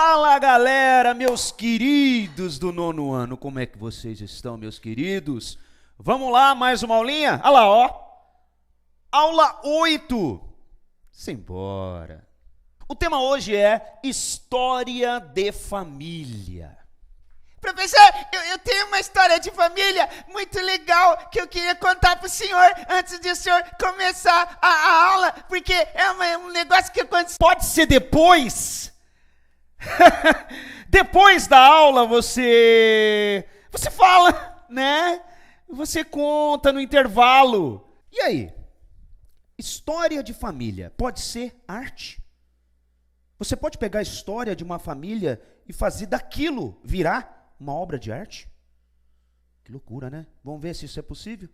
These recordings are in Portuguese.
Fala galera, meus queridos do nono ano, como é que vocês estão, meus queridos? Vamos lá, mais uma aulinha? Olha lá, ó. Aula 8. Simbora. O tema hoje é História de Família. Professor, eu tenho uma história de família muito legal que eu queria contar pro senhor antes de o senhor começar a aula, porque é um negócio que aconteceu. Pode ser depois? Depois da aula você fala, né? Você conta no intervalo. E aí? História de família pode ser arte? Você pode pegar a história de uma família e fazer daquilo virar uma obra de arte? Que loucura, né? Vamos ver se isso é possível?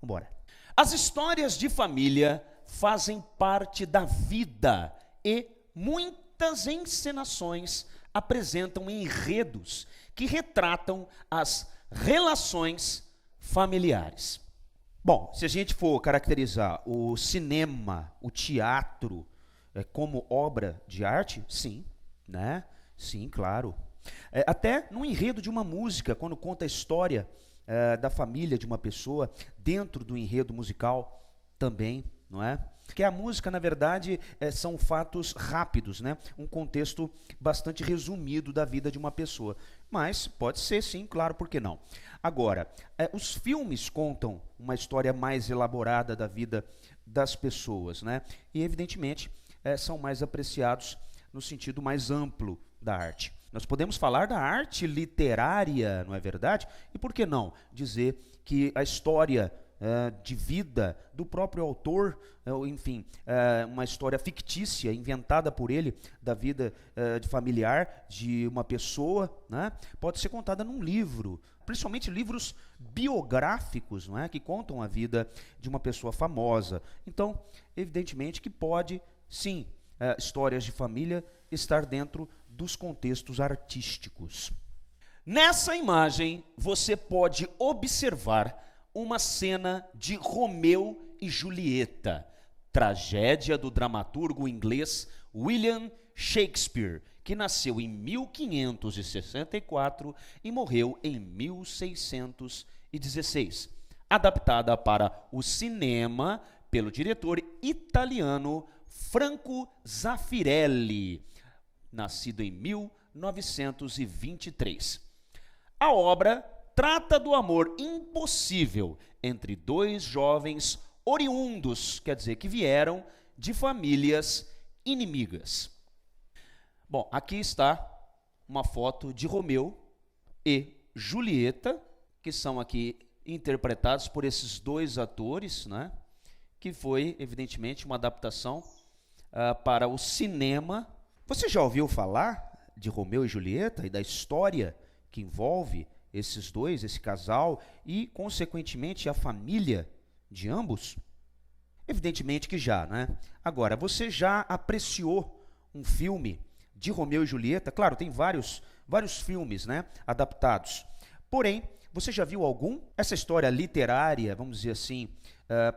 Vamos embora. As histórias de família fazem parte da vida e muitas encenações apresentam enredos que retratam as relações familiares. Bom, se a gente for caracterizar o cinema, o teatro, como obra de arte, sim, né? Sim, claro. Até no enredo de uma música, quando conta a história da família de uma pessoa, dentro do enredo musical também, não é? Porque a música, na verdade, são fatos rápidos, né? Um contexto bastante resumido da vida de uma pessoa. Mas pode ser, sim, claro, por que não? Agora, os filmes contam uma história mais elaborada da vida das pessoas, né? E, evidentemente, são mais apreciados no sentido mais amplo da arte. Nós podemos falar da arte literária, não é verdade? E por que não dizer que a história de vida do próprio autor, enfim, uma história fictícia, inventada por ele, da vida de familiar de uma pessoa, né? Pode ser contada num livro, principalmente livros biográficos, não é? Que contam a vida de uma pessoa famosa. Então, evidentemente que pode, sim, histórias de família estar dentro dos contextos artísticos. Nessa imagem, você pode observar uma cena de Romeu e Julieta, tragédia do dramaturgo inglês William Shakespeare, que nasceu em 1564 e morreu em 1616, adaptada para o cinema pelo diretor italiano Franco Zeffirelli, nascido em 1923. A obra trata do amor impossível entre dois jovens oriundos, quer dizer, que vieram de famílias inimigas. Bom, aqui está uma foto de Romeu e Julieta, que são aqui interpretados por esses dois atores, né? Que foi, evidentemente, uma adaptação para o cinema. Você já ouviu falar de Romeu e Julieta e da história que envolve esses dois, esse casal e, consequentemente, a família de ambos? Evidentemente que já, né? Agora, você já apreciou um filme de Romeu e Julieta? Claro, tem vários filmes, né, adaptados. Porém, você já viu algum? Essa história literária, vamos dizer assim,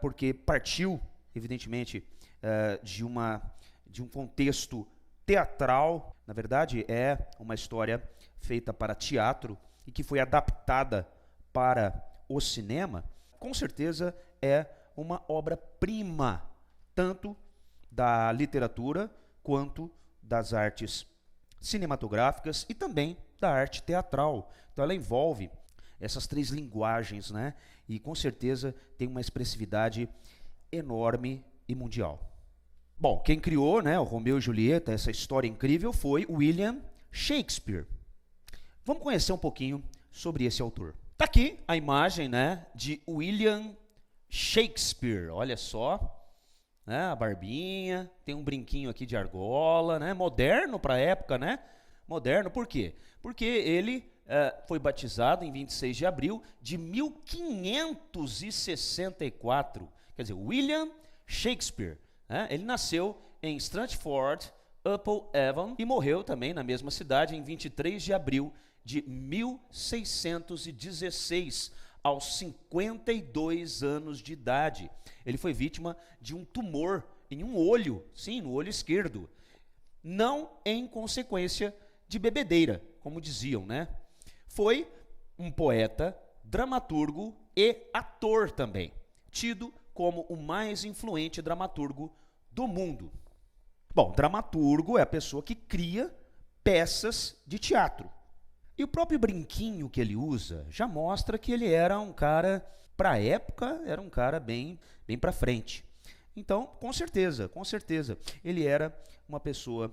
porque partiu, evidentemente, de um contexto teatral. Na verdade, é uma história feita para teatro e que foi adaptada para o cinema. Com certeza é uma obra-prima, tanto da literatura quanto das artes cinematográficas e também da arte teatral. Então ela envolve essas três linguagens, né? E com certeza tem uma expressividade enorme e mundial. Bom, quem criou, né, o Romeu e Julieta, essa história incrível, foi William Shakespeare. Vamos conhecer um pouquinho sobre esse autor. Está aqui a imagem, né, de William Shakespeare. Olha só, né, a barbinha, tem um brinquinho aqui de argola, né, moderno para a época, né? Moderno, por quê? Porque ele foi batizado em 26 de abril de 1564. Quer dizer, William Shakespeare. Ele nasceu em Stratford upon Avon e morreu também na mesma cidade em 23 de abril de 1616, aos 52 anos de idade. Ele foi vítima de um tumor em um olho, sim, no olho esquerdo, não em consequência de bebedeira, como diziam, né? Foi um poeta, dramaturgo e ator também, tido como o mais influente dramaturgo do mundo. Bom, dramaturgo é a pessoa que cria peças de teatro. E o próprio brinquinho que ele usa já mostra que ele era um cara, para a época, era um cara bem para frente. Então, com certeza, ele era uma pessoa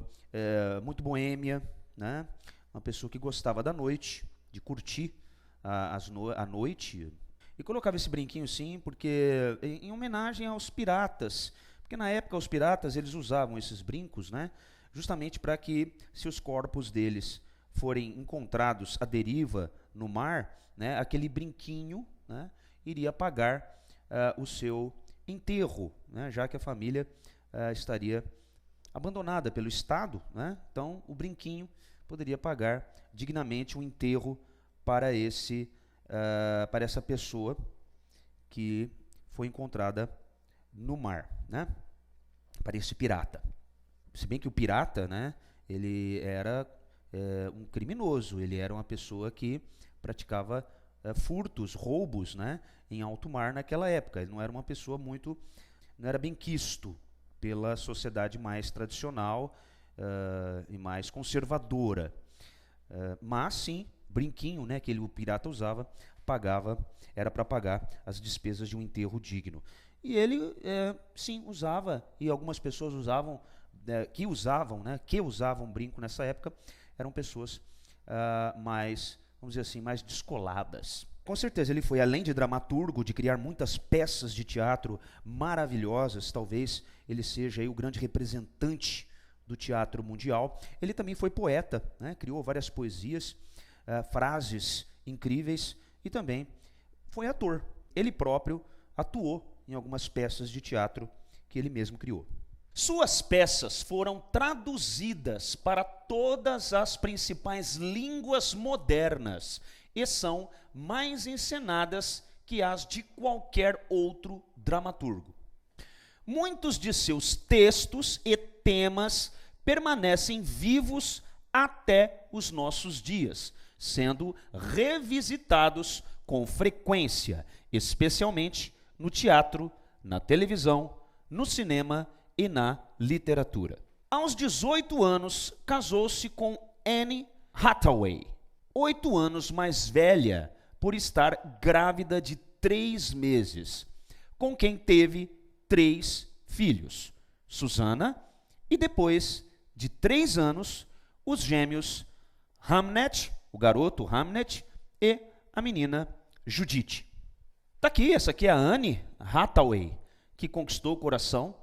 muito boêmia, né? Uma pessoa que gostava da noite, de curtir a noite. E colocava esse brinquinho sim, porque em homenagem aos piratas, porque na época os piratas eles usavam esses brincos, né? Justamente para que, se os corpos deles forem encontrados à deriva no mar, né, aquele brinquinho, né, iria pagar o seu enterro, né, já que a família estaria abandonada pelo Estado, né, então o brinquinho poderia pagar dignamente um enterro para essa pessoa que foi encontrada no mar, né, para esse pirata. Se bem que o pirata, né, ele era um criminoso, ele era uma pessoa que praticava furtos, roubos, né, em alto mar naquela época. Ele não era uma pessoa não era bem quisto pela sociedade mais tradicional e mais conservadora. Mas sim, brinquinho, né, que o pirata usava, era para pagar as despesas de um enterro digno. E ele, sim, usava, e algumas pessoas que usavam brinco nessa época, eram pessoas mais, vamos dizer assim, mais descoladas. Com certeza ele foi, além de dramaturgo, de criar muitas peças de teatro maravilhosas, talvez ele seja aí o grande representante do teatro mundial. Ele também foi poeta, né? Criou várias poesias, frases incríveis, e também foi ator. Ele próprio atuou em algumas peças de teatro que ele mesmo criou. Suas peças foram traduzidas para todas as principais línguas modernas e são mais encenadas que as de qualquer outro dramaturgo. Muitos de seus textos e temas permanecem vivos até os nossos dias, sendo revisitados com frequência, especialmente no teatro, na televisão, no cinema e na literatura. Aos 18 anos, casou-se com Anne Hathaway, 8 anos mais velha, por estar grávida de 3 meses, com quem teve 3 filhos, Susana, e depois de 3 anos, os gêmeos Hamnet, o garoto Hamnet, e a menina Judith. Tá aqui, essa aqui é a Anne Hathaway, que conquistou o coração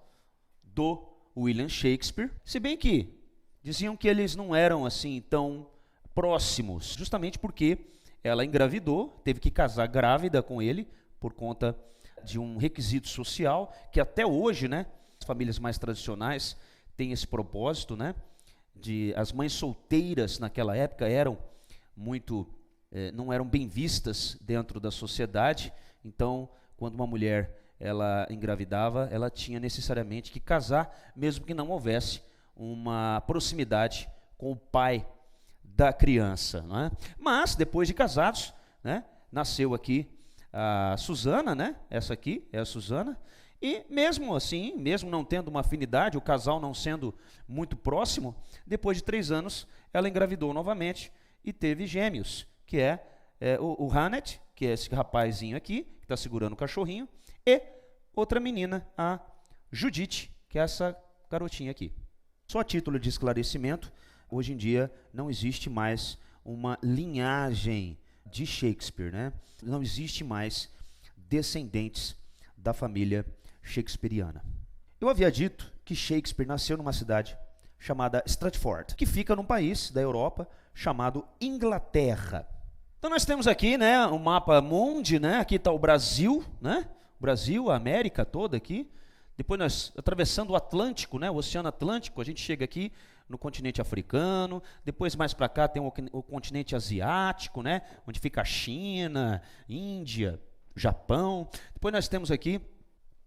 do William Shakespeare, se bem que diziam que eles não eram assim tão próximos, justamente porque ela engravidou, teve que casar grávida com ele por conta de um requisito social que até hoje, né, as famílias mais tradicionais têm esse propósito, né, de as mães solteiras naquela época não eram bem vistas dentro da sociedade. Então, quando uma mulher ela engravidava, ela tinha necessariamente que casar, mesmo que não houvesse uma proximidade com o pai da criança, não é? Mas, depois de casados, né, nasceu aqui a Susana, né? Essa aqui é a Susana, e mesmo assim, mesmo não tendo uma afinidade, o casal não sendo muito próximo, depois de 3 anos, ela engravidou novamente e teve gêmeos, que é o Hamnet, que é esse rapazinho aqui, que está segurando o cachorrinho, e outra menina, a Judith, que é essa garotinha aqui. Só a título de esclarecimento, hoje em dia não existe mais uma linhagem de Shakespeare, né? Não existe mais descendentes da família shakespeariana. Eu havia dito que Shakespeare nasceu numa cidade chamada Stratford, que fica num país da Europa chamado Inglaterra. Então nós temos aqui, né, um mapa mundi, né? Aqui está o Brasil, né? O Brasil, a América toda aqui. Depois nós, atravessando o Atlântico, né, o Oceano Atlântico, a gente chega aqui no continente africano. Depois mais para cá tem o continente asiático, né, onde fica a China, Índia, Japão. Depois nós temos aqui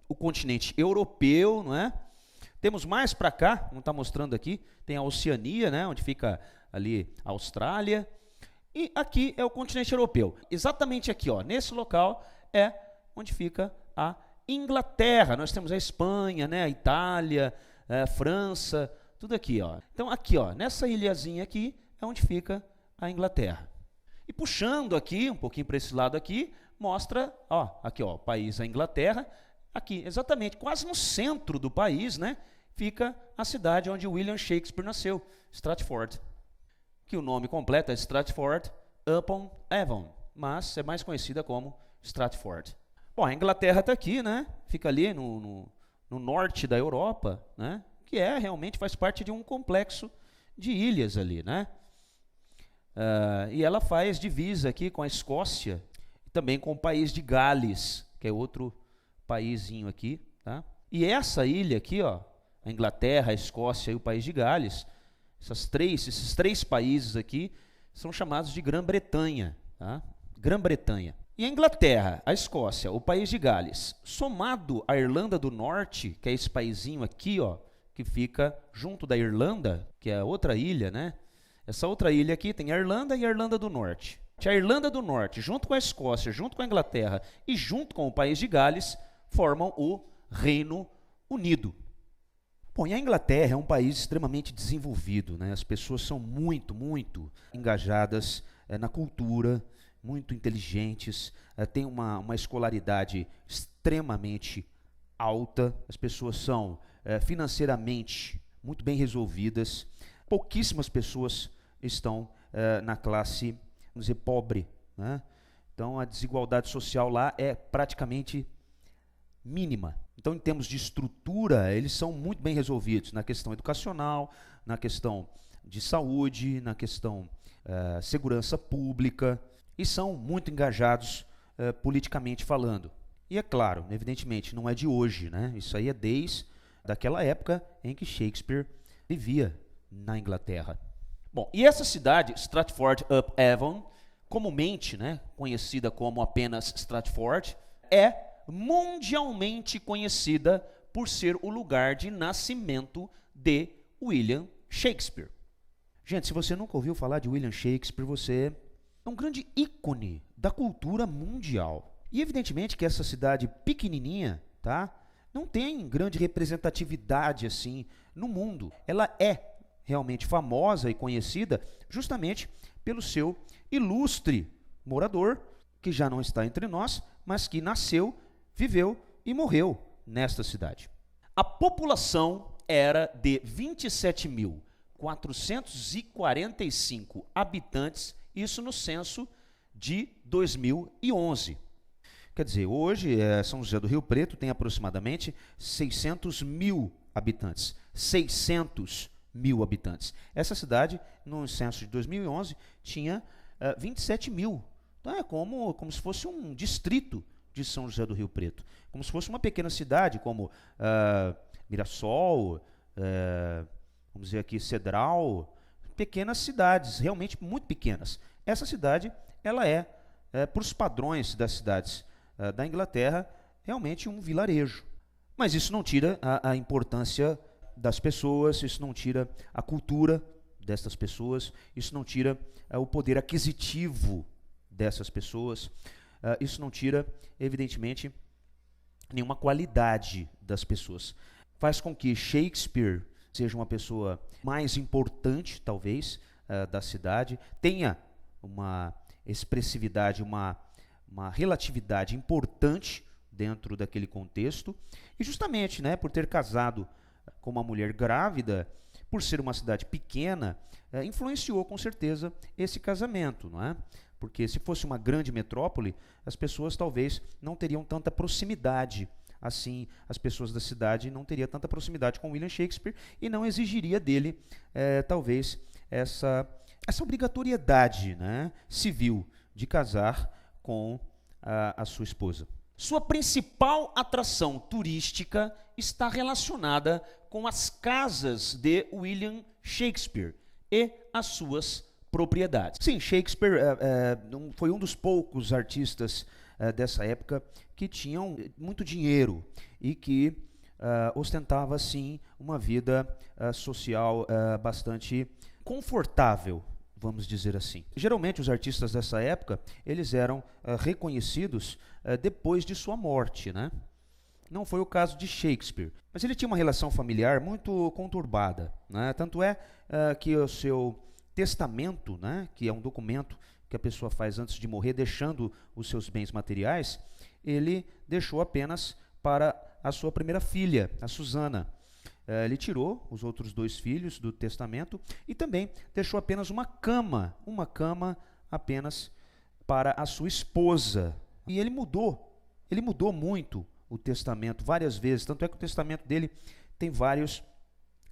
o continente europeu, não é? Temos mais para cá, como está mostrando aqui, tem a Oceania, né, onde fica ali a Austrália, e aqui é o continente europeu. Exatamente aqui, ó, nesse local é onde fica a Inglaterra. Nós temos a Espanha, né, a Itália, a França, tudo aqui, ó. Então aqui, ó, nessa ilhazinha aqui é onde fica a Inglaterra. E puxando aqui, um pouquinho para esse lado aqui, mostra, ó, aqui, ó, o país, a Inglaterra, aqui, exatamente, quase no centro do país, né, fica a cidade onde William Shakespeare nasceu, Stratford, que o nome completo é Stratford-upon-Avon, mas é mais conhecida como Stratford. Bom, a Inglaterra está aqui, né, fica ali no norte da Europa, né, que realmente faz parte de um complexo de ilhas ali, né, e ela faz divisa aqui com a Escócia e também com o país de Gales, que é outro paísinho aqui, tá? E essa ilha aqui, ó, a Inglaterra, a Escócia e o país de Gales, esses três países aqui são chamados de Grã-Bretanha, tá? Grã-Bretanha. E a Inglaterra, a Escócia, o país de Gales, somado à Irlanda do Norte, que é esse paizinho aqui, ó, que fica junto da Irlanda, que é outra ilha, né? Essa outra ilha aqui tem a Irlanda e a Irlanda do Norte. A Irlanda do Norte, junto com a Escócia, junto com a Inglaterra e junto com o país de Gales, formam o Reino Unido. Bom, e a Inglaterra é um país extremamente desenvolvido, né? As pessoas são muito, muito engajadas na cultura, muito inteligentes, têm uma escolaridade extremamente alta, as pessoas são financeiramente muito bem resolvidas, pouquíssimas pessoas estão na classe, vamos dizer, pobre, né? Então a desigualdade social lá é praticamente mínima. Então, em termos de estrutura, eles são muito bem resolvidos na questão educacional, na questão de saúde, na questão segurança pública, e são muito engajados politicamente falando. E é claro, evidentemente, não é de hoje, né? Isso aí é desde daquela época em que Shakespeare vivia na Inglaterra. Bom, e essa cidade, Stratford-upon-Avon, comumente, né, conhecida como apenas Stratford, é mundialmente conhecida por ser o lugar de nascimento de William Shakespeare. Gente, se você nunca ouviu falar de William Shakespeare, você é um grande ícone da cultura mundial. E evidentemente que essa cidade pequenininha, tá, não tem grande representatividade assim no mundo. Ela é realmente famosa e conhecida justamente pelo seu ilustre morador, que já não está entre nós, mas que nasceu, viveu e morreu nesta cidade. A população era de 27.445 habitantes, isso no censo de 2011. Quer dizer, hoje São José do Rio Preto tem aproximadamente 600 mil habitantes. 600 mil habitantes. Essa cidade, no censo de 2011, tinha 27 mil. Então é como se fosse um distrito de São José do Rio Preto. Como se fosse uma pequena cidade, como Mirassol, vamos dizer aqui, Cedral, pequenas cidades, realmente muito pequenas. Essa cidade, ela para os padrões das cidades da Inglaterra, realmente um vilarejo. Mas isso não tira a importância das pessoas, isso não tira a cultura dessas pessoas, isso não tira o poder aquisitivo dessas pessoas, isso não tira, evidentemente, nenhuma qualidade das pessoas. Faz com que Shakespeare seja uma pessoa mais importante, talvez, da cidade, tenha uma expressividade, uma relatividade importante dentro daquele contexto, e justamente, né, por ter casado com uma mulher grávida, por ser uma cidade pequena, influenciou com certeza esse casamento, não é? Porque se fosse uma grande metrópole, as pessoas talvez não teriam tanta proximidade, assim, as pessoas da cidade não teriam tanta proximidade com William Shakespeare e não exigiria dele, talvez, essa obrigatoriedade, né, civil de casar com a sua esposa. Sua principal atração turística está relacionada com as casas de William Shakespeare e as suas propriedades. Sim, Shakespeare foi um dos poucos artistas dessa época que tinham muito dinheiro e que ostentava, sim, uma vida social bastante confortável, vamos dizer assim. Geralmente os artistas dessa época, eles eram reconhecidos depois de sua morte, né? Não foi o caso de Shakespeare, mas ele tinha uma relação familiar muito conturbada, né? Tanto é que o seu testamento, né, que é um documento que a pessoa faz antes de morrer, deixando os seus bens materiais, ele deixou apenas para a sua primeira filha, a Susana. Ele tirou os outros 2 filhos do testamento e também deixou apenas uma cama apenas para a sua esposa. E ele mudou muito o testamento várias vezes, tanto é que o testamento dele tem vários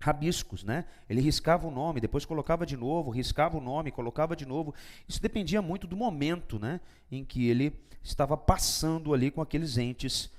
rabiscos, né? Ele riscava o nome, depois colocava de novo, riscava o nome, colocava de novo. Isso dependia muito do momento, né, em que ele estava passando ali com aqueles entes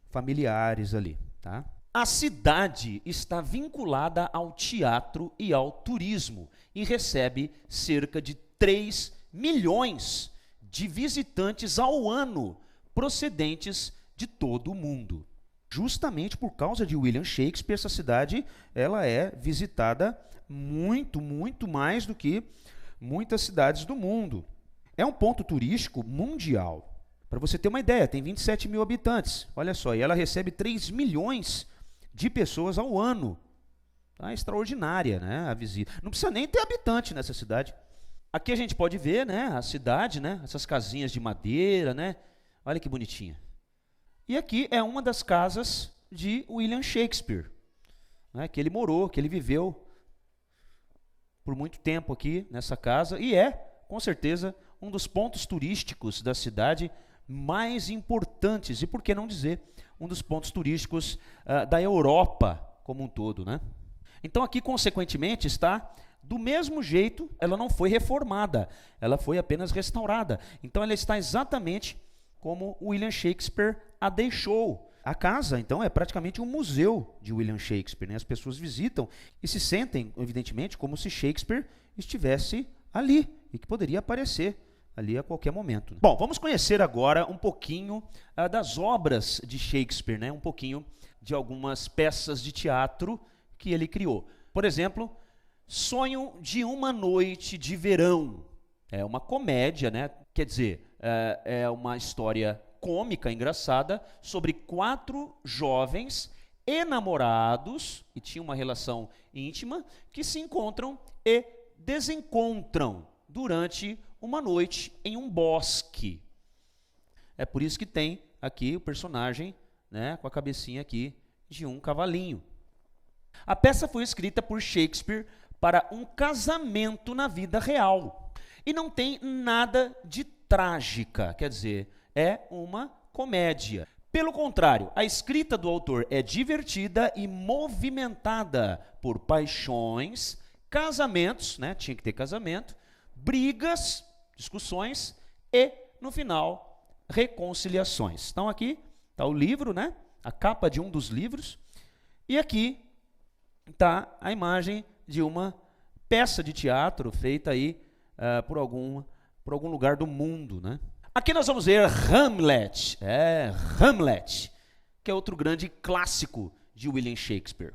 familiares ali, tá? A cidade está vinculada ao teatro e ao turismo e recebe cerca de 3 milhões de visitantes ao ano procedentes de todo o mundo. Justamente por causa de William Shakespeare, essa cidade ela é visitada muito mais do que muitas cidades do mundo. É um ponto turístico mundial. Para você ter uma ideia, tem 27 mil habitantes. Olha só, e ela recebe 3 milhões de pessoas ao ano. Tá? Extraordinária, né, a visita. Não precisa nem ter habitante nessa cidade. Aqui a gente pode ver, né, a cidade, né, essas casinhas de madeira, né? Olha que bonitinha. E aqui é uma das casas de William Shakespeare, né, que ele morou, que ele viveu por muito tempo aqui nessa casa, e é, com certeza, um dos pontos turísticos da cidade mais importantes, e por que não dizer, um dos pontos turísticos da Europa como um todo, né? Então aqui, consequentemente, está do mesmo jeito, ela não foi reformada, ela foi apenas restaurada. Então ela está exatamente como William Shakespeare a deixou. A casa, então, é praticamente um museu de William Shakespeare, né? As pessoas visitam e se sentem, evidentemente, como se Shakespeare estivesse ali e que poderia aparecer ali a qualquer momento. Bom, vamos conhecer agora um pouquinho das obras de Shakespeare, né? Um pouquinho de algumas peças de teatro que ele criou. Por exemplo, Sonho de uma Noite de Verão. É uma comédia, né? Quer dizer, é uma história cômica, engraçada, sobre 4 jovens enamorados, que tinham uma relação íntima, que se encontram e desencontram durante uma noite em um bosque. É por isso que tem aqui o personagem, né, com a cabecinha aqui de um cavalinho. A peça foi escrita por Shakespeare para um casamento na vida real. E não tem nada de trágica, quer dizer, é uma comédia. Pelo contrário, a escrita do autor é divertida e movimentada por paixões, casamentos, né, tinha que ter casamento, brigas, discussões e, no final, reconciliações. Então aqui está o livro, né, a capa de um dos livros, e aqui está a imagem de uma peça de teatro feita aí por algum lugar do mundo, né? Aqui nós vamos ver Hamlet, Hamlet, que é outro grande clássico de William Shakespeare.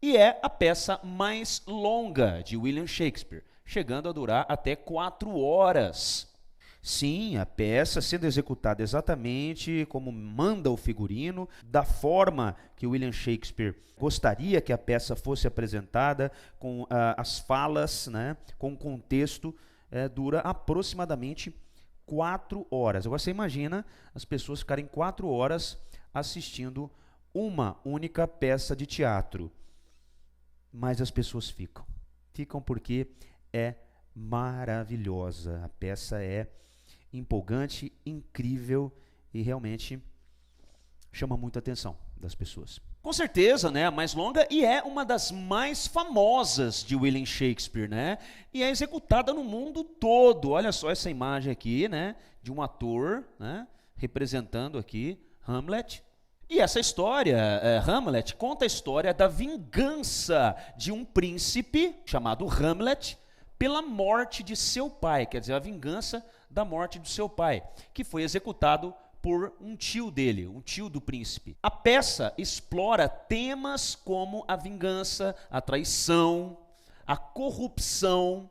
E é a peça mais longa de William Shakespeare, chegando a durar até 4 horas. Sim, a peça sendo executada exatamente como manda o figurino, da forma que William Shakespeare gostaria que a peça fosse apresentada, com as falas, né, com o contexto, dura aproximadamente 4 horas. Agora você imagina as pessoas ficarem 4 horas assistindo uma única peça de teatro. Mas as pessoas ficam porque é maravilhosa. A peça é empolgante, incrível e realmente chama muita atenção das pessoas. Com certeza, né, a mais longa e é uma das mais famosas de William Shakespeare, né? E é executada no mundo todo. Olha só essa imagem aqui, né, de um ator, né, representando aqui Hamlet. E essa história, Hamlet, conta a história da vingança de um príncipe chamado Hamlet pela morte de seu pai, quer dizer, a vingança da morte do seu pai, que foi executado por um tio dele, um tio do príncipe. A peça explora temas como a vingança, a traição, a corrupção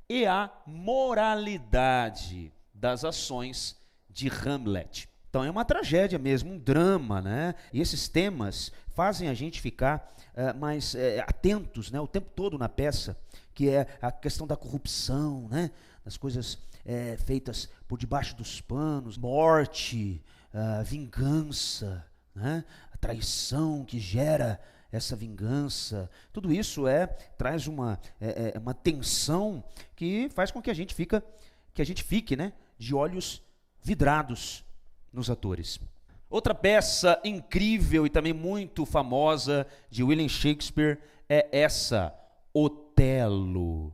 e a moralidade das ações de Hamlet. Então é uma tragédia mesmo, um drama, né? E esses temas fazem a gente ficar mais atentos, né, o tempo todo na peça, que é a questão da corrupção, né? Das coisas feitas por debaixo dos panos, morte, vingança, né? A traição que gera essa vingança. Tudo isso traz uma tensão que faz com que a gente fique, né, de olhos vidrados nos atores. Outra peça incrível e também muito famosa de William Shakespeare é essa, Otelo.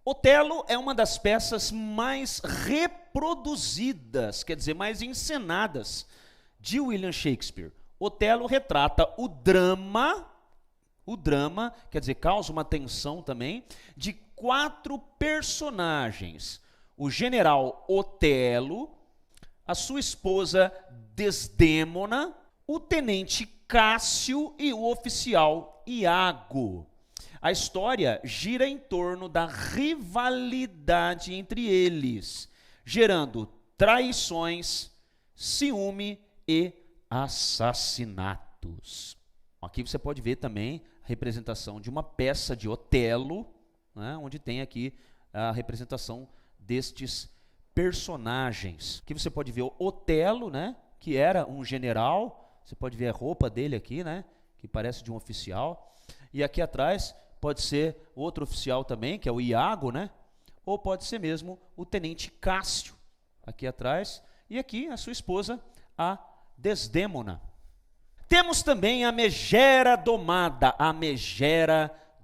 Otelo é uma das peças mais reproduzidas, quer dizer, mais encenadas de William Shakespeare. Otelo retrata o drama, quer dizer, causa uma tensão também, de 4 personagens. O general Otelo, a sua esposa Desdémona, o tenente Cássio e o oficial Iago. A história gira em torno da rivalidade entre eles, gerando traições, ciúme e assassinatos. Aqui você pode ver também a representação de uma peça de Otelo, né, onde tem aqui a representação destes personagens. Aqui você pode ver o Otelo, né, que era um general. Você pode ver a roupa dele aqui, né, que parece de um oficial. E aqui atrás pode ser outro oficial também, que é o Iago, né? Ou pode ser mesmo o tenente Cássio, aqui atrás. E aqui a sua esposa, a Desdémona. Temos também a Megera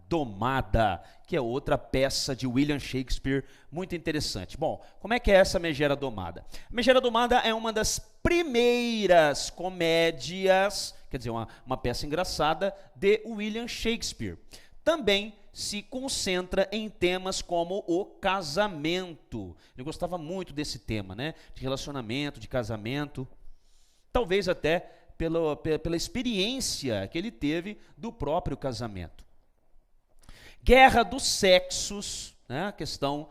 Domada, que é outra peça de William Shakespeare muito interessante. Bom, como é que é essa Megera Domada? A Megera Domada é uma das primeiras comédias, quer dizer, uma peça engraçada de William Shakespeare. Também se concentra em temas como o casamento. Ele gostava muito desse tema, né? De relacionamento, de casamento. Talvez até pela experiência que ele teve do próprio casamento. Guerra dos sexos, né? A questão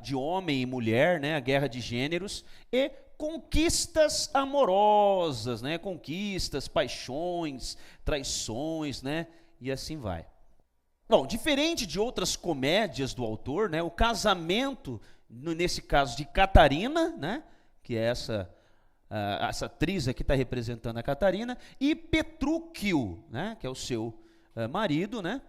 de homem e mulher, né? A guerra de gêneros. E conquistas amorosas, né? Conquistas, paixões, traições, né? E assim vai. Bom, diferente de outras comédias do autor, né? O casamento, nesse caso de Catarina, né? Que é essa atriz aqui está representando a Catarina, e Petrúquio, né? Que é o seu marido, né?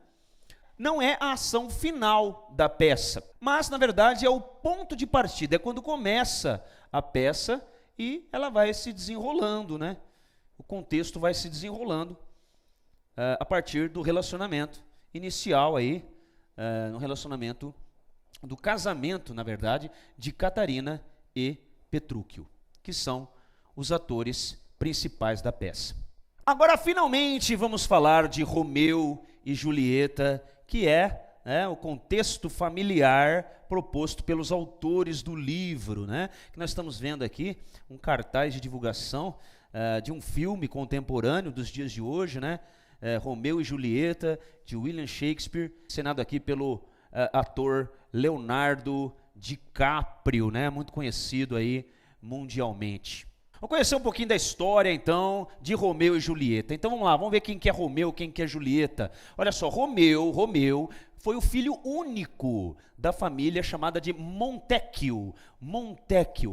Não é a ação final da peça, mas, na verdade, é o ponto de partida, é quando começa a peça e ela vai se desenrolando, né? O contexto vai se desenrolando a partir do relacionamento inicial aí, no relacionamento do casamento, na verdade, de Catarina e Petrúquio, que são os atores principais da peça. Agora, finalmente, vamos falar de Romeu e Julieta, que é o contexto familiar proposto pelos autores do livro, né? Que nós estamos vendo aqui um cartaz de divulgação de um filme contemporâneo dos dias de hoje, né? Romeu e Julieta, de William Shakespeare, encenado aqui pelo ator Leonardo DiCaprio, né? Muito conhecido aí mundialmente. Vamos conhecer um pouquinho da história, então, de Romeu e Julieta. Então, vamos lá, vamos ver quem que é Romeu, quem que é Julieta. Olha só, Romeu foi o filho único da família chamada de Montecchio,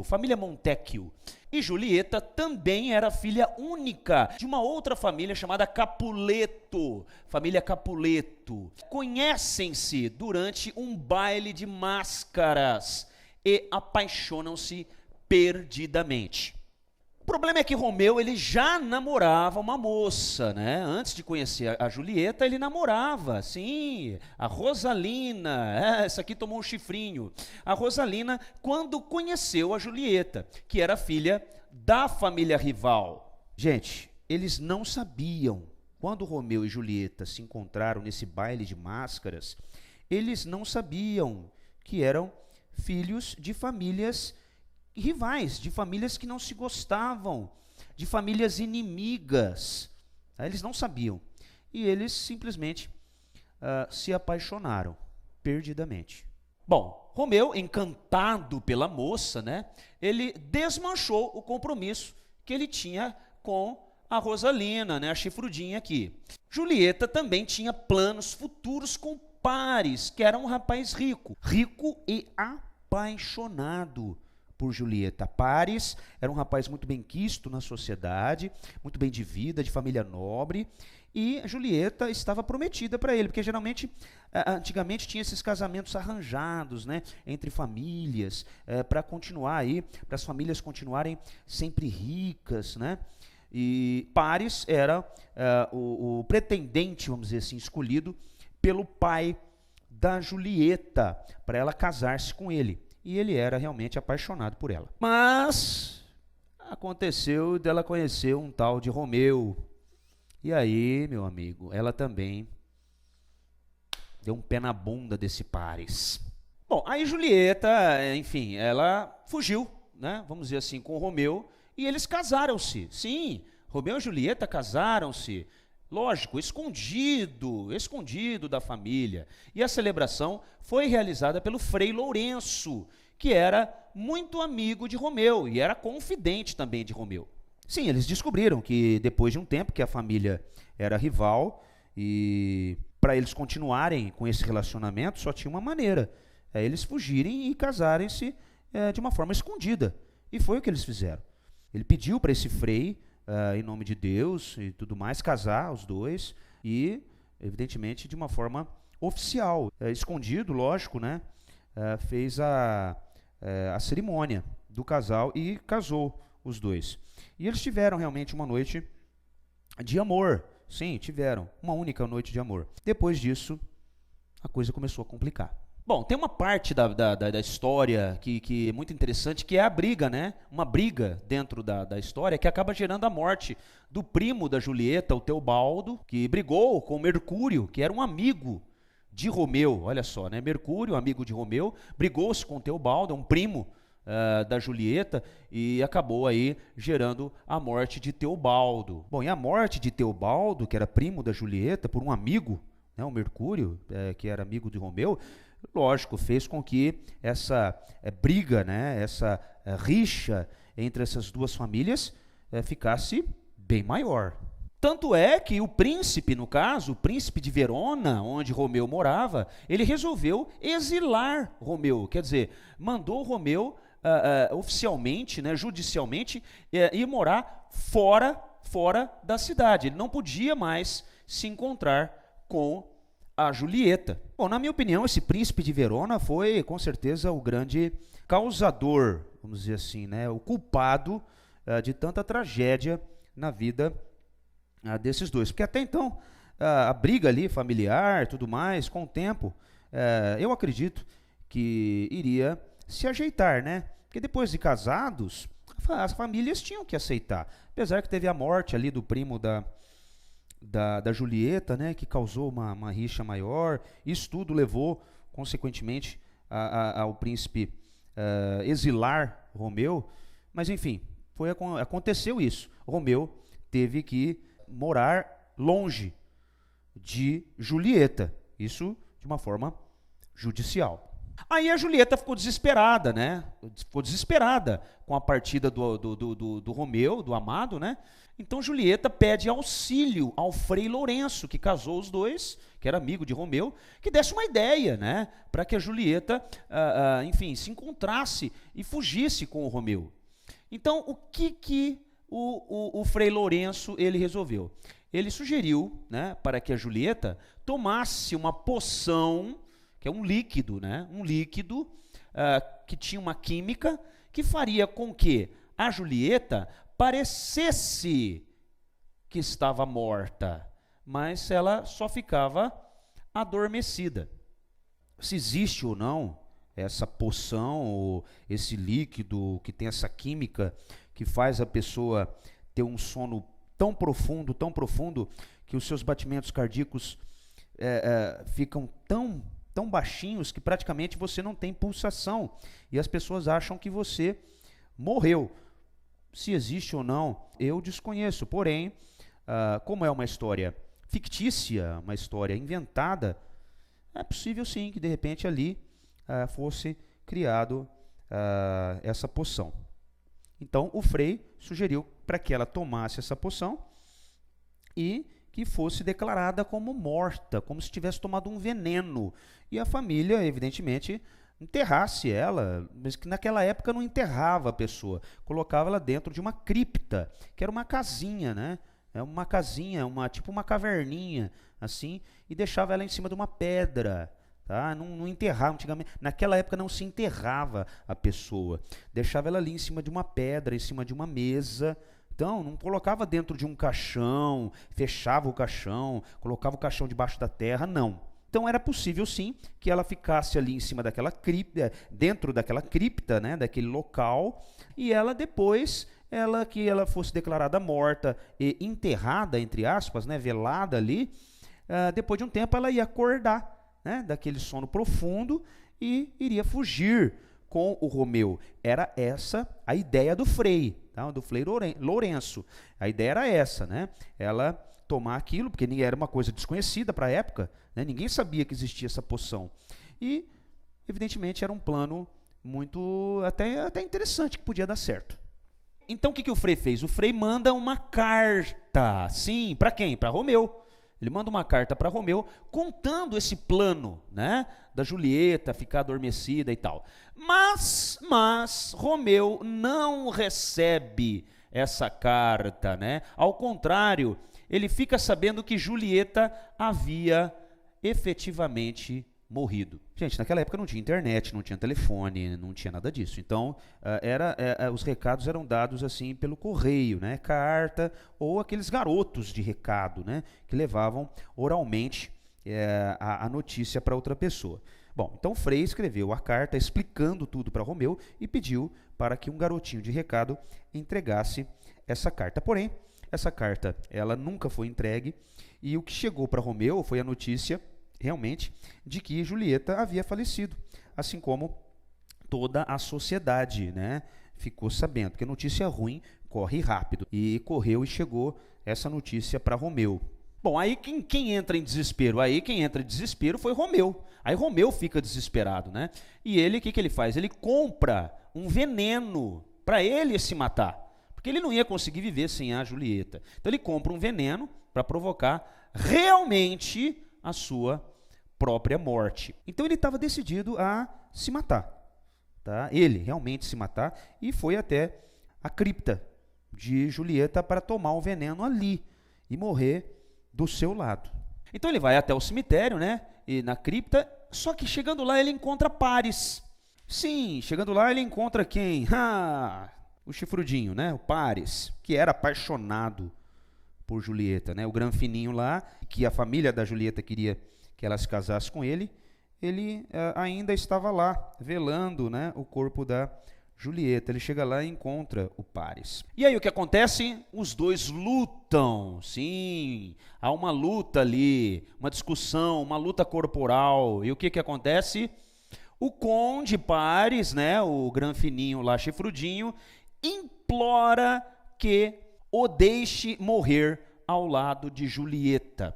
família Montecchio. E Julieta também era filha única de uma outra família chamada Capuleto, família Capuleto. Conhecem-se durante um baile de máscaras e apaixonam-se perdidamente. O problema é que Romeu, ele já namorava uma moça, né? Antes de conhecer a Julieta, ele namorava, sim, a Rosalina. Essa aqui tomou um chifrinho. A Rosalina, quando conheceu a Julieta, que era filha da família rival. Gente, eles não sabiam, quando Romeu e Julieta se encontraram nesse baile de máscaras, eles não sabiam que eram filhos de famílias rivais, de famílias que não se gostavam, de famílias inimigas. Eles não sabiam. E eles simplesmente se apaixonaram perdidamente. Bom, Romeu, encantado pela moça, né, ele desmanchou o compromisso que ele tinha com a Rosalina, né, a chifrudinha aqui. Julieta também tinha planos futuros com Paris, que era um rapaz rico e apaixonado por Julieta. Paris era um rapaz muito bem quisto na sociedade, muito bem de vida, de família nobre, e Julieta estava prometida para ele, porque geralmente, antigamente tinha esses casamentos arranjados, né, entre famílias, para continuar aí, para as famílias continuarem sempre ricas, né? E Paris era o pretendente, vamos dizer assim, escolhido pelo pai da Julieta, para ela casar-se com ele. E ele era realmente apaixonado por ela. Mas aconteceu dela conhecer um tal de Romeu. E aí, meu amigo, ela também deu um pé na bunda desse Paris. Bom, aí Julieta, enfim, ela fugiu, né, vamos dizer assim, com o Romeu, e eles casaram-se. Sim, Romeu e Julieta casaram-se. Lógico, escondido da família. E a celebração foi realizada pelo Frei Lourenço, que era muito amigo de Romeu e era confidente também de Romeu. Sim, eles descobriram que depois de um tempo que a família era rival e para eles continuarem com esse relacionamento só tinha uma maneira, eles fugirem e casarem-se de uma forma escondida. E foi o que eles fizeram. Ele pediu para esse frei, em nome de Deus e tudo mais, casar os dois e, evidentemente, de uma forma oficial. Escondido, lógico, né? Fez a cerimônia do casal e casou os dois. E eles tiveram realmente uma noite de amor. Sim, tiveram uma única noite de amor. Depois disso, a coisa começou a complicar. Bom, tem uma parte da história que é muito interessante, que é a briga, né? Uma briga dentro da história que acaba gerando a morte do primo da Julieta, o Teobaldo, que brigou com Mercúrio, que era um amigo de Romeu. Olha só, né? Mercúrio, amigo de Romeu, brigou-se com Teobaldo, um primo da Julieta, e acabou aí gerando a morte de Teobaldo. Bom, e a morte de Teobaldo, que era primo da Julieta, por um amigo, né, o Mercúrio, que era amigo de Romeu, lógico, fez com que essa briga, né, essa rixa entre essas duas famílias ficasse bem maior. Tanto é que o príncipe, no caso, o príncipe de Verona, onde Romeu morava, ele resolveu exilar Romeu, quer dizer, mandou Romeu oficialmente, né, judicialmente, ir morar fora da cidade. Ele não podia mais se encontrar com a Julieta. Bom, na minha opinião, esse príncipe de Verona foi, com certeza, o grande causador, vamos dizer assim, né, o culpado de tanta tragédia na vida desses dois. Porque até então, a briga ali familiar, tudo mais, com o tempo, eu acredito que iria se ajeitar, né? Porque depois de casados, as famílias tinham que aceitar. Apesar que teve a morte ali do primo da Julieta, né, que causou uma rixa maior. Isso tudo levou, consequentemente, ao príncipe exilar Romeu. Mas, enfim, aconteceu isso. Romeu teve que morar longe de Julieta. Isso de uma forma judicial. Aí a Julieta ficou desesperada, né? Ficou desesperada com a partida do Romeu, do amado, né? Então Julieta pede auxílio ao Frei Lourenço, que casou os dois, que era amigo de Romeu, que desse uma ideia, né? Para que a Julieta, enfim, se encontrasse e fugisse com o Romeu. Então, o que o Frei Lourenço ele resolveu? Ele sugeriu, né, para que a Julieta tomasse uma poção, que é um líquido, né? Um líquido que tinha uma química que faria com que a Julieta parecesse que estava morta, mas ela só ficava adormecida. Se existe ou não essa poção, ou esse líquido que tem essa química que faz a pessoa ter um sono tão profundo, que os seus batimentos cardíacos ficam tão baixinhos que praticamente você não tem pulsação e as pessoas acham que você morreu. Se existe ou não, eu desconheço. Porém, como é uma história fictícia, uma história inventada, é possível sim que de repente ali fosse criado essa poção. Então o Frei sugeriu para que ela tomasse essa poção e que fosse declarada como morta, como se tivesse tomado um veneno. E a família, evidentemente, enterrasse ela, mas que naquela época não enterrava a pessoa, colocava ela dentro de uma cripta, que era uma casinha, né? É uma casinha, tipo uma caverninha, assim, e deixava ela em cima de uma pedra. Tá? Não enterrava antigamente. Naquela época não se enterrava a pessoa. Deixava ela ali em cima de uma pedra, em cima de uma mesa. Então, não colocava dentro de um caixão, fechava o caixão, colocava o caixão debaixo da terra, não. Então era possível sim que ela ficasse ali em cima daquela cripta, dentro daquela cripta, né, daquele local, e ela depois, que ela fosse declarada morta e enterrada, entre aspas, né, velada ali, depois de um tempo ela ia acordar, né, daquele sono profundo e iria fugir com o Romeu. Era essa a ideia do Frei, tá? Do Frei Lourenço. A ideia era essa, né? Ela tomar aquilo, porque era uma coisa desconhecida para a época, né? Ninguém sabia que existia essa poção. E, evidentemente, era um plano muito até interessante, que podia dar certo. Então, o que o Frei fez? O Frei manda uma carta, sim, para quem? Para Romeu. Ele manda uma carta para Romeu contando esse plano, né, da Julieta ficar adormecida e tal. Mas Romeu não recebe essa carta, né? Ao contrário, ele fica sabendo que Julieta havia efetivamente morrido. Gente, naquela época não tinha internet, não tinha telefone, não tinha nada disso. Então, os recados eram dados assim pelo correio, né? Carta, ou aqueles garotos de recado, né? Que levavam oralmente a notícia para outra pessoa. Bom, então Frei escreveu a carta explicando tudo para Romeu e pediu para que um garotinho de recado entregasse essa carta. Porém, essa carta ela nunca foi entregue e o que chegou para Romeu foi a notícia realmente de que Julieta havia falecido, assim como toda a sociedade, né, ficou sabendo, porque notícia ruim corre rápido, e correu e chegou essa notícia para Romeu. Bom, aí quem entra em desespero? Aí quem entra em desespero foi Romeu. Aí Romeu fica desesperado, né? E ele, o que ele faz? Ele compra um veneno para ele se matar, porque ele não ia conseguir viver sem a Julieta. Então ele compra um veneno para provocar realmente a sua própria morte. Então ele estava decidido a se matar, tá? Ele realmente se matar, e foi até a cripta de Julieta para tomar o veneno ali e morrer do seu lado. Então ele vai até o cemitério, né? E na cripta, só que chegando lá ele encontra Paris. Sim, chegando lá ele encontra quem? O chifrudinho, né? O Paris, que era apaixonado por Julieta, né? O Granfininho lá, que a família da Julieta queria que ela se casasse com ele, ele ainda estava lá, velando, né, o corpo da Julieta. Ele chega lá e encontra o Paris. E aí o que acontece? Os dois lutam, sim, há uma luta ali, uma discussão, uma luta corporal. E o que acontece? O conde Paris, né, o Granfininho lá, chifrudinho, implora que o deixe morrer ao lado de Julieta.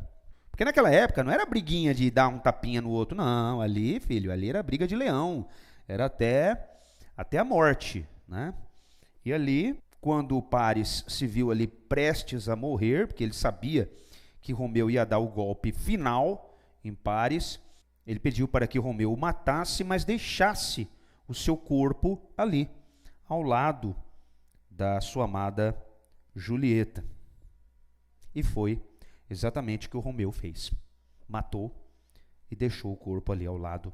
Porque naquela época não era briguinha de dar um tapinha no outro, não. Ali, filho, ali era briga de leão. Era até a morte, né? E ali, quando o Paris se viu ali prestes a morrer, porque ele sabia que Romeu ia dar o golpe final em Paris, ele pediu para que Romeu o matasse, mas deixasse o seu corpo ali, ao lado da sua amada Julieta. E foi exatamente o que o Romeu fez. Matou e deixou o corpo ali ao lado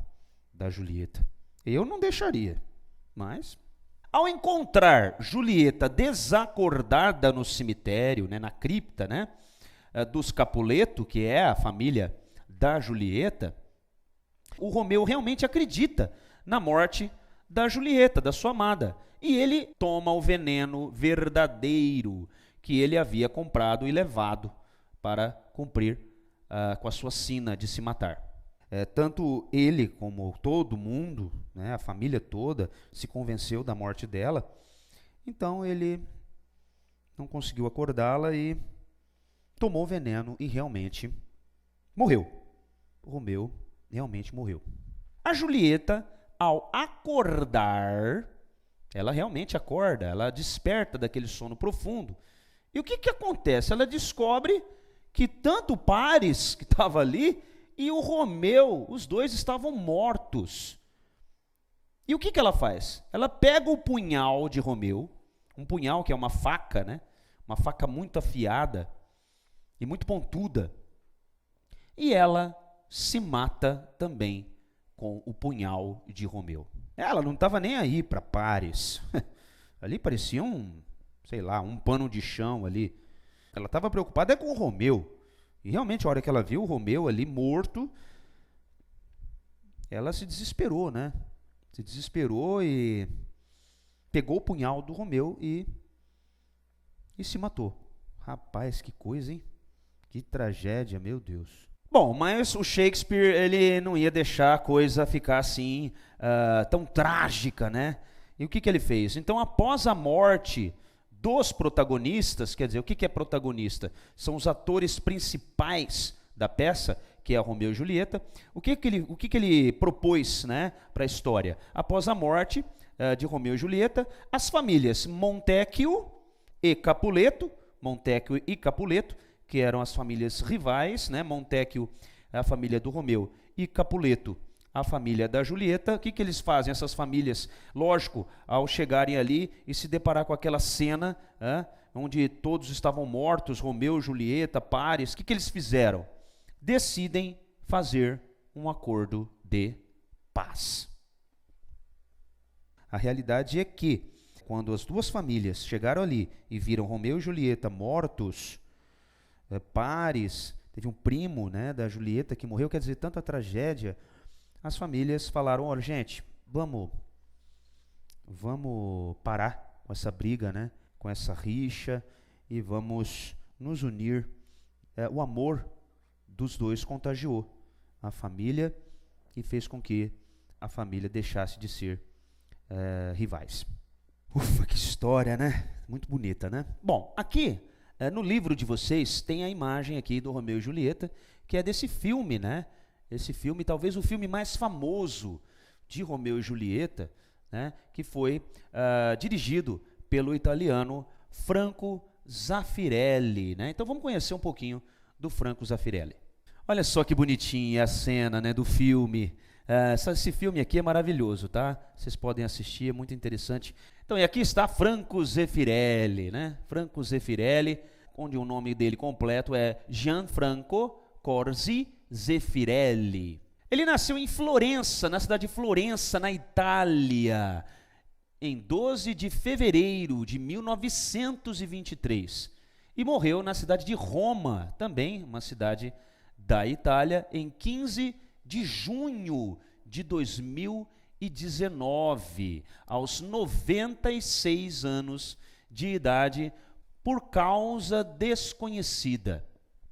da Julieta. Eu não deixaria, mas ao encontrar Julieta desacordada no cemitério, né, na cripta, né, dos Capuleto, que é a família da Julieta, o Romeu realmente acredita na morte da Julieta, da sua amada. E ele toma o veneno verdadeiro que ele havia comprado e levado para cumprir com a sua sina de se matar. Tanto ele como todo mundo, né, a família toda, se convenceu da morte dela. Então ele não conseguiu acordá-la e tomou veneno e realmente morreu. O Romeu realmente morreu. A Julieta, ao acordar, ela realmente acorda, ela desperta daquele sono profundo. E o que acontece? Ela descobre que tanto o Paris, que estava ali, e o Romeu, os dois estavam mortos. E o que ela faz? Ela pega o punhal de Romeu, um punhal que é uma faca, né? Uma faca muito afiada e muito pontuda. E ela se mata também com o punhal de Romeu. Ela não estava nem aí para Paris. Ali parecia um pano de chão ali. Ela estava preocupada com o Romeu. E realmente, a hora que ela viu o Romeu ali morto, ela se desesperou, né? Se desesperou e pegou o punhal do Romeu e se matou. Rapaz, que coisa, hein? Que tragédia, meu Deus. Bom, mas o Shakespeare, ele não ia deixar a coisa ficar assim, tão trágica, né? E o que ele fez? Então, após a morte dos protagonistas, quer dizer, o que é protagonista? São os atores principais da peça, que é Romeu e Julieta. O que ele propôs, né, para a história? Após a morte de Romeu e Julieta, as famílias Montecchio e Capuleto, que eram as famílias rivais, né? Montecchio, a família do Romeu, e Capuleto, a família da Julieta. O que eles fazem, essas famílias? Lógico, ao chegarem ali e se deparar com aquela cena onde todos estavam mortos, Romeu, Julieta, Paris, o que eles fizeram? Decidem fazer um acordo de paz. A realidade é que, quando as duas famílias chegaram ali e viram Romeu e Julieta mortos, Paris, teve um primo, né, da Julieta que morreu, quer dizer, tanta tragédia, as famílias falaram, olha, gente, vamos parar com essa briga, né, com essa rixa, e vamos nos unir. O amor dos dois contagiou a família e fez com que a família deixasse de ser rivais. Ufa, que história, né? Muito bonita, né? Bom, aqui no livro de vocês tem a imagem aqui do Romeu e Julieta, que é desse filme, né? Esse filme, talvez o filme mais famoso de Romeu e Julieta, né? Que foi dirigido pelo italiano Franco Zeffirelli, né? Então vamos conhecer um pouquinho do Franco Zeffirelli. Olha só que bonitinha a cena, né, do filme. Esse filme aqui é maravilhoso, tá? Vocês podem assistir, é muito interessante. Então, e aqui está Franco Zeffirelli, né? Franco Zeffirelli, onde o nome dele completo é Gianfranco Corsi Zeffirelli. Ele nasceu em Florença, na cidade de Florença, na Itália, em 12 de fevereiro de 1923. E morreu na cidade de Roma, também uma cidade da Itália, em 15 de junho de 2019, aos 96 anos de idade, por causa desconhecida.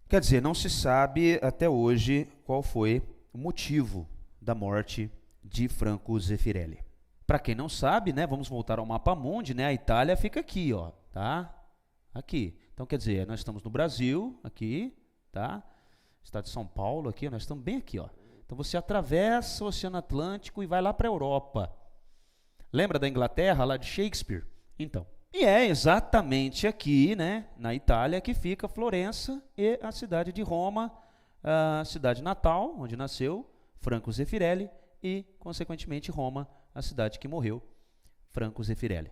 Quer dizer, não se sabe até hoje qual foi o motivo da morte de Franco Zeffirelli. Para quem não sabe, né, vamos voltar ao mapa mundi, né, a Itália fica aqui, ó, tá? Aqui. Então, quer dizer, nós estamos no Brasil, aqui, tá? Estado de São Paulo, aqui, nós estamos bem aqui, ó. Então você atravessa o Oceano Atlântico e vai lá para a Europa. Lembra da Inglaterra, lá de Shakespeare? Então, e é exatamente aqui, né, na Itália, que fica Florença e a cidade de Roma, a cidade natal, onde nasceu Franco Zeffirelli, e, consequentemente, Roma, a cidade que morreu Franco Zeffirelli.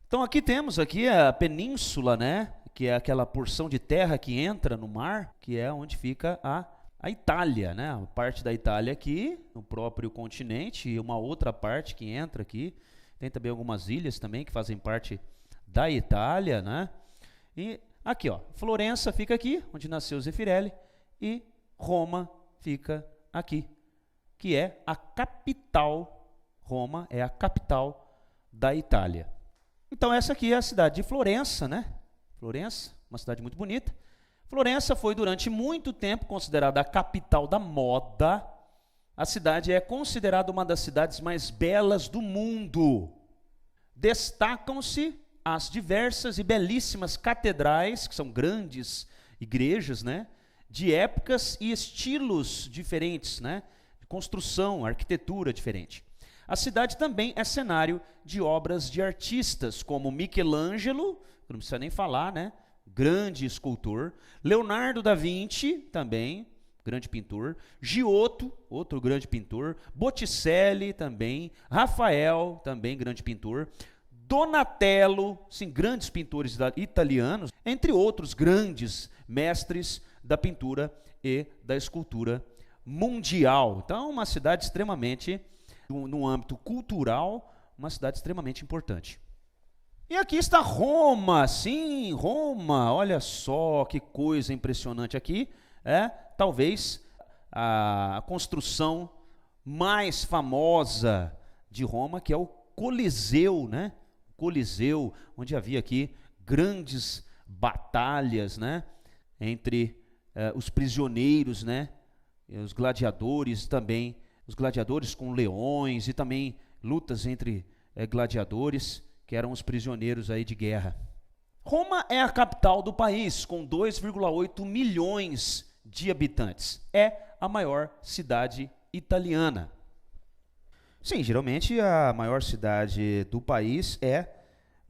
Então aqui temos aqui a península, né, que é aquela porção de terra que entra no mar, que é onde fica a Itália, né? A parte da Itália aqui, no próprio continente, e uma outra parte que entra aqui. Tem também algumas ilhas também que fazem parte da Itália, né? E aqui, ó, Florença fica aqui, onde nasceu Zeffirelli, e Roma fica aqui, que é a capital. Roma é a capital da Itália. Então essa aqui é a cidade de Florença, né? Florença, uma cidade muito bonita. Florença foi durante muito tempo considerada a capital da moda. A cidade é considerada uma das cidades mais belas do mundo. Destacam-se as diversas e belíssimas catedrais, que são grandes igrejas, né, de épocas e estilos diferentes, né, de construção, arquitetura diferente. A cidade também é cenário de obras de artistas como Michelangelo, não precisa nem falar, né, grande escultor, Leonardo da Vinci, também grande pintor, Giotto, outro grande pintor, Botticelli também, Rafael, também grande pintor, Donatello, sim, grandes pintores italianos, entre outros grandes mestres da pintura e da escultura mundial. Então, uma cidade extremamente, no âmbito cultural, uma cidade extremamente importante. E aqui está Roma, sim, Roma, olha só que coisa impressionante aqui, talvez a construção mais famosa de Roma, que é o Coliseu, né? Coliseu, onde havia aqui grandes batalhas, né, entre os prisioneiros, né, os gladiadores também, os gladiadores com leões e também lutas entre gladiadores, que eram os prisioneiros aí de guerra. Roma é a capital do país, com 2,8 milhões de habitantes. É a maior cidade italiana. Sim, geralmente a maior cidade do país é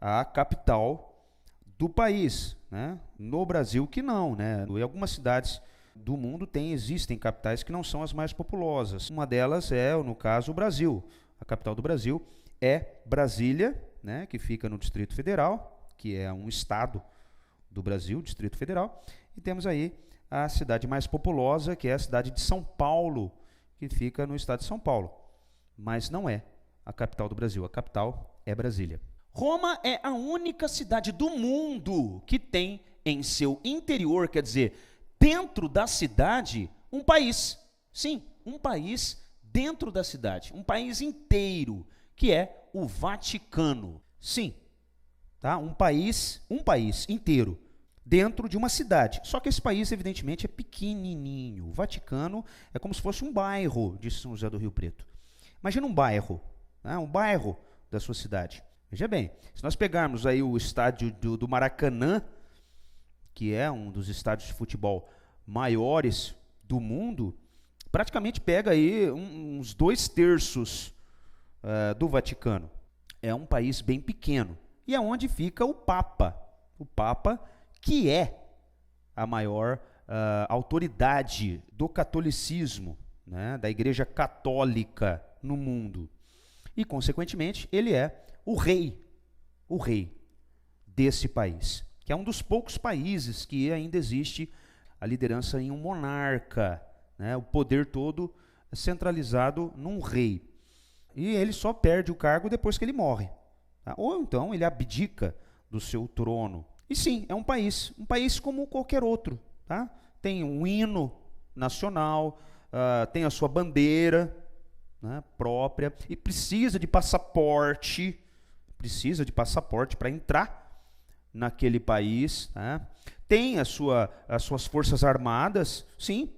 a capital do país, né? No Brasil que não, né? Em algumas cidades do mundo existem capitais que não são as mais populosas. Uma delas é, no caso, o Brasil. A capital do Brasil é Brasília, né? Que fica no Distrito Federal, que é um estado do Brasil, Distrito Federal. E temos aí a cidade mais populosa, que é a cidade de São Paulo, que fica no estado de São Paulo. Mas não é a capital do Brasil, a capital é Brasília. Roma é a única cidade do mundo que tem em seu interior, quer dizer, dentro da cidade, um país. Sim, um país dentro da cidade, um país inteiro, que é o Vaticano. Sim, tá? Um país inteiro, dentro de uma cidade. Só que esse país, evidentemente, é pequenininho. O Vaticano é como se fosse um bairro de São José do Rio Preto. Imagina um bairro, né? Um bairro da sua cidade. Veja bem, se nós pegarmos aí o estádio do Maracanã, que é um dos estádios de futebol maiores do mundo, praticamente pega aí uns 2/3 do Vaticano. É um país bem pequeno. E é onde fica o Papa. O Papa, que é a maior autoridade do catolicismo, né, da Igreja Católica no mundo. E, consequentemente, ele é o rei desse país, que é um dos poucos países que ainda existe a liderança em um monarca, né, o poder todo centralizado num rei. E ele só perde o cargo depois que ele morre, tá? Ou então ele abdica do seu trono. E sim, é um país como qualquer outro, tá? Tem um hino nacional, tem a sua bandeira, né, própria, e precisa de passaporte para entrar naquele país, né? Tem as suas forças armadas, sim,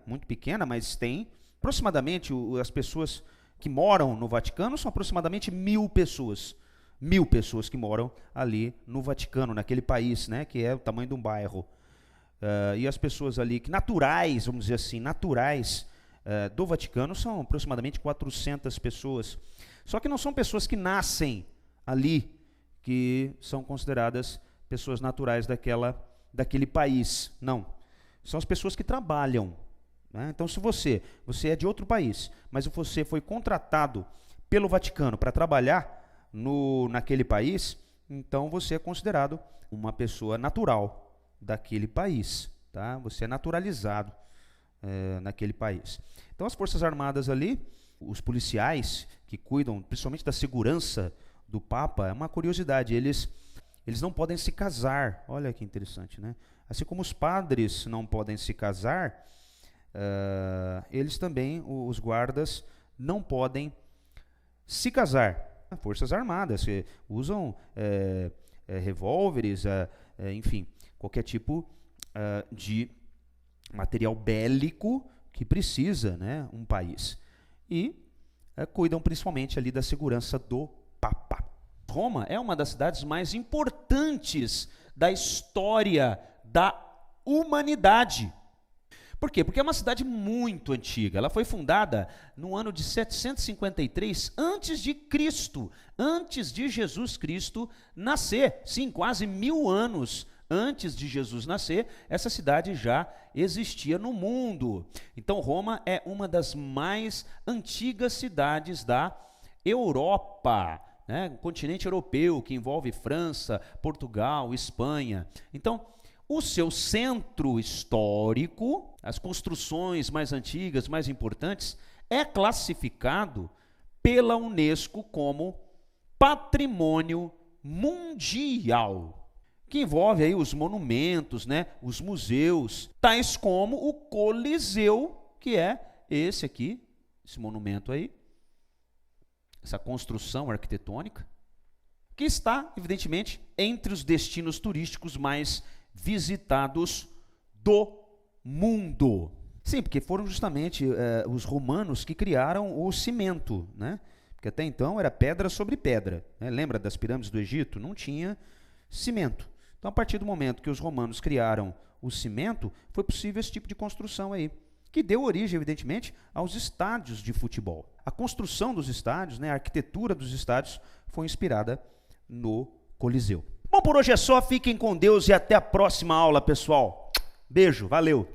muito pequena, mas tem. Aproximadamente, as pessoas que moram no Vaticano são aproximadamente 1.000 pessoas. 1.000 pessoas que moram ali no Vaticano, naquele país, né, que é o tamanho de um bairro. E as pessoas ali, naturais, vamos dizer assim, do Vaticano são aproximadamente 400 pessoas. Só que não são pessoas que nascem ali, que são consideradas pessoas naturais daquele país. Não. São as pessoas que trabalham, né? Então, se você é de outro país, mas você foi contratado pelo Vaticano para trabalhar naquele país, então você é considerado uma pessoa natural daquele país, tá? Você é naturalizado naquele país. Então, as Forças Armadas ali, os policiais que cuidam principalmente da segurança do Papa, é uma curiosidade, eles não podem se casar. Olha que interessante, né? Assim como os padres não podem se casar, eles também, os guardas, não podem se casar. Forças Armadas usam revólveres, enfim, qualquer tipo de material bélico que precisa, né, um país. E cuidam principalmente ali da segurança do Papa. Roma é uma das cidades mais importantes da história da humanidade. Por quê? Porque é uma cidade muito antiga. Ela foi fundada no ano de 753 antes de Cristo, antes de Jesus Cristo nascer. Sim, quase 1000 anos antes de Jesus nascer, essa cidade já existia no mundo. Então, Roma é uma das mais antigas cidades da Europa, né? O continente europeu, que envolve França, Portugal, Espanha. Então, o seu centro histórico, as construções mais antigas, mais importantes, é classificado pela Unesco como Patrimônio Mundial, que envolve aí os monumentos, né, os museus, tais como o Coliseu, que é esse aqui, esse monumento aí, essa construção arquitetônica, que está, evidentemente, entre os destinos turísticos mais visitados do mundo. Sim, porque foram justamente os romanos que criaram o cimento, né? Porque até então era pedra sobre pedra, né? Lembra das pirâmides do Egito? Não tinha cimento. Então, a partir do momento que os romanos criaram o cimento, foi possível esse tipo de construção aí, que deu origem, evidentemente, aos estádios de futebol. A construção dos estádios, né, a arquitetura dos estádios, foi inspirada no Coliseu. Bom, por hoje é só. Fiquem com Deus e até a próxima aula, pessoal. Beijo, valeu!